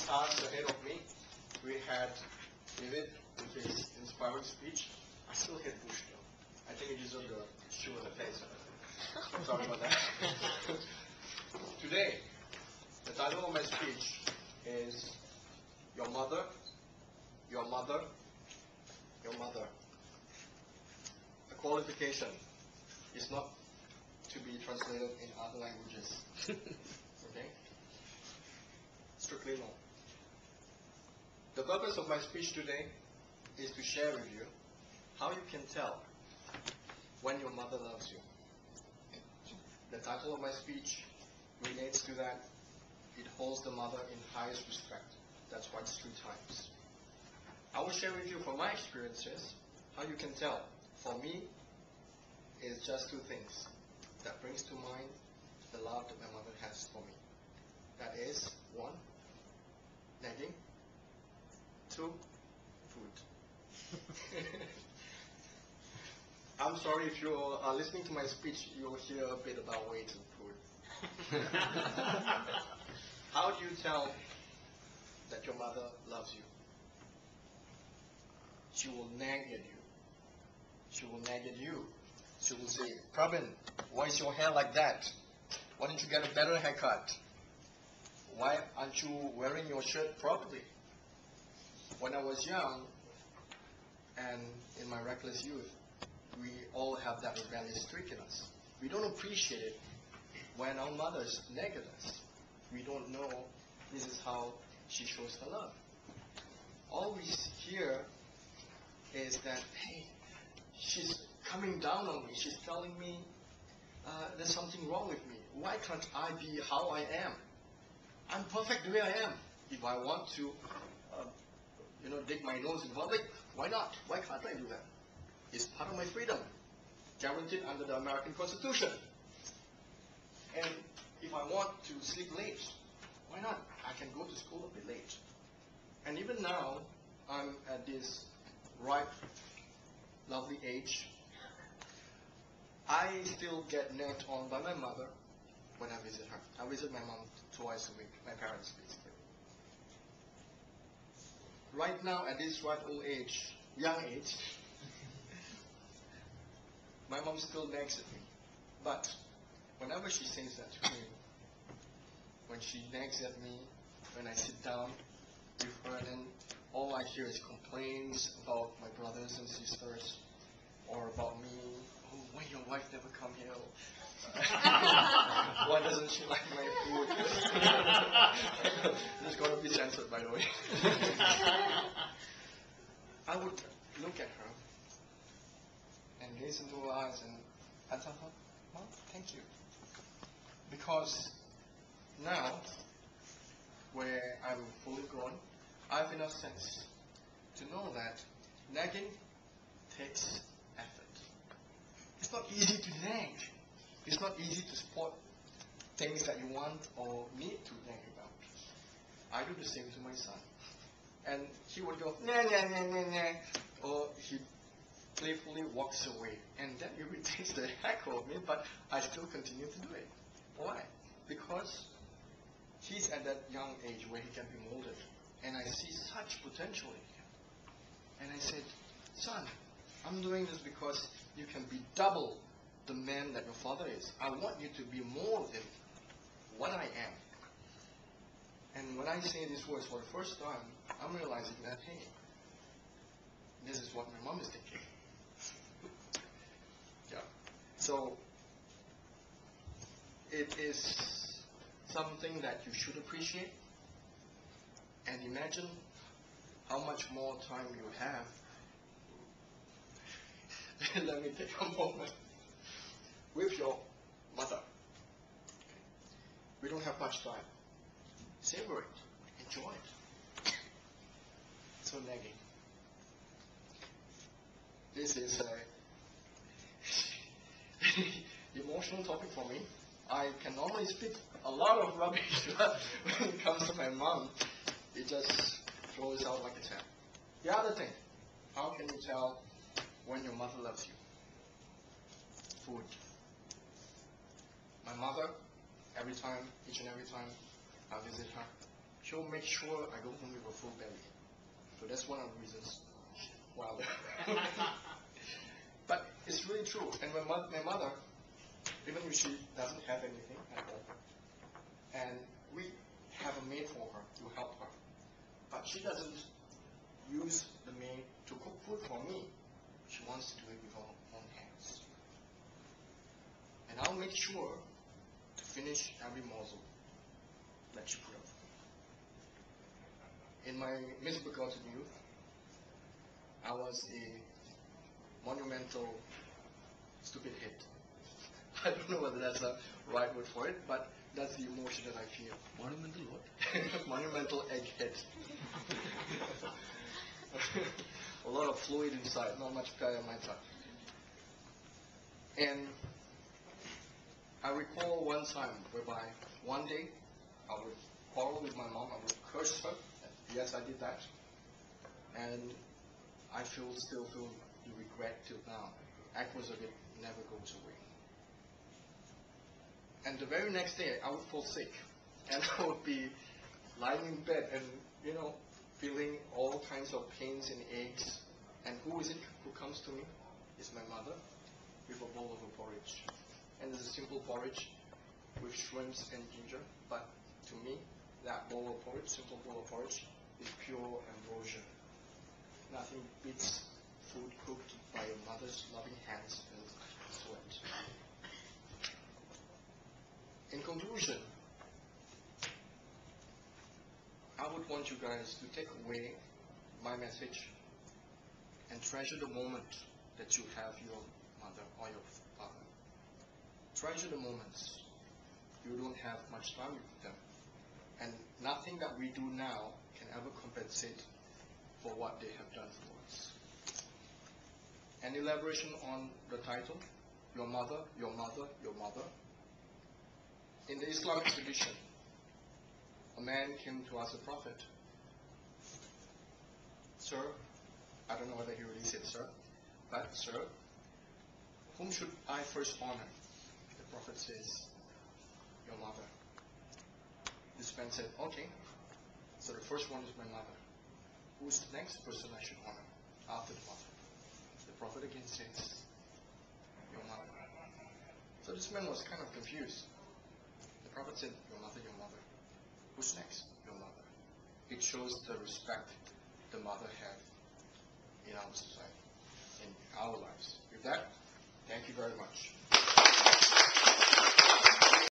task ahead of me. We had David with his inspiring speech. I still hate Bush though. I think he deserved a shoe in the face. Sorry about that. Today, the title of my speech is Your Mother, Your Mother, Your Mother. The qualification is not to be translated in other languages. Okay? Strictly no. The purpose of my speech today is to share with you how you can tell when your mother loves you. The title of my speech relates to that. It holds the mother in highest respect. That's why it's 3 times. I will share with you from my experiences how you can tell. For me, it's just 2 things that brings to mind the love that my mother has for me. That is 1, nagging, 2, food. I'm sorry if you are listening to my speech, you'll hear a bit about weight and food. How do you tell that your mother loves you? She will nag at you. She will nag at you. She will say, Pravin, why is your hair like that? Why don't you get a better haircut? Why aren't you wearing your shirt properly? When I was young, and in my reckless youth, we all have that rebellious streak in us. We don't appreciate it when our mothers nag at us. We don't know this is how she shows her love. All we hear is that, hey, she's coming down on me. She's telling me there's something wrong with me. Why can't I be how I am? I'm perfect the way I am. If I want to, dig my nose in public, why not? Why can't I do that? It's part of my freedom, guaranteed under the American Constitution. And if I want to sleep late, why not? I can go to school a bit late. And even now, I'm at this ripe, lovely age. I still get nagged on by my mother when I visit her. I visit my mom twice a week, my parents basically. Right now, at this ripe old age, young age, my mom still nags at me. But whenever she says that to me, when she nags at me, when I sit down with her, then all I hear is complaints about my brothers and sisters, or about me. Oh, why your wife never come here? Why doesn't she like my food? This is going to be censored, by the way. I would look at her and gaze into her eyes and tell her, Mom, thank you. Because now, where I'm fully grown, I have enough sense to know that nagging takes effort. It's not easy to nag. It's not easy to support things that you want or need to nag about. I do the same to my son. And he would go, nah, nah, nah, nah, nah, or he playfully walks away. And that irritates the heck out of me, but I still continue to do it. Why? Because he's at that young age where he can be molded. And I see such potential in him. And I said, son, I'm doing this because you can be double the man that your father is. I want you to be more than what I am. And when I say these words for the first time, I'm realizing that, hey, this is what my mom is thinking. Yeah. So, it is something that you should appreciate. And imagine how much more time you have. Let me take a moment. With your mother. Okay. We don't have much time. Savor it. Enjoy it. So nagging. This is a emotional topic for me. I can normally speak a lot of rubbish, but when it comes to my mom, it just flows out like a tap. The other thing, how can you tell when your mother loves you? Food. My mother, each and every time I visit her, she'll make sure I go home with a full belly. So that's one of the reasons. Wow. But it's really true. And my mother, even if she doesn't have anything at all, and we have a maid for her to help her, but she doesn't use the maid to cook food for me. She wants to do it with her own hands. And I'll make sure to finish every morsel that she put up. In my misbegotten youth, I was a monumental stupid head. I don't know whether that's the right word for it, but that's the emotion that I feel. Monumental what? Monumental egghead. A lot of fluid inside, not much matter. And I recall one time whereby one day I would quarrel with my mom, I would curse her. Yes, I did that. And I still feel the regret till now. Echoes of it never goes away. And the very next day, I would fall sick. And I would be lying in bed and, feeling all kinds of pains and aches. And who is it who comes to me? It's my mother with a bowl of a porridge. And it's a simple porridge with shrimps and ginger. But to me, that bowl of porridge, simple bowl of porridge, is pure ambrosia. Nothing beats food cooked by your mother's loving hands and sweat. In conclusion, I would want you guys to take away my message and treasure the moment that you have your mother or your father. Treasure the moments. You don't have much time with them. And nothing that we do now can ever compensate for what they have done for us. An elaboration on the title, Your Mother, Your Mother, Your Mother. In the Islamic tradition, a man came to ask the Prophet, Sir, I don't know whether he really said sir, but sir, whom should I first honor? The Prophet says, your mother. This man said, okay, so the first one is my mother. Who's the next person I should honor after the mother? The Prophet again says, your mother. So this man was kind of confused. The Prophet said, your mother, your mother. Who's next? Your mother. It shows the respect the mother had in our society, in our lives. With that, thank you very much.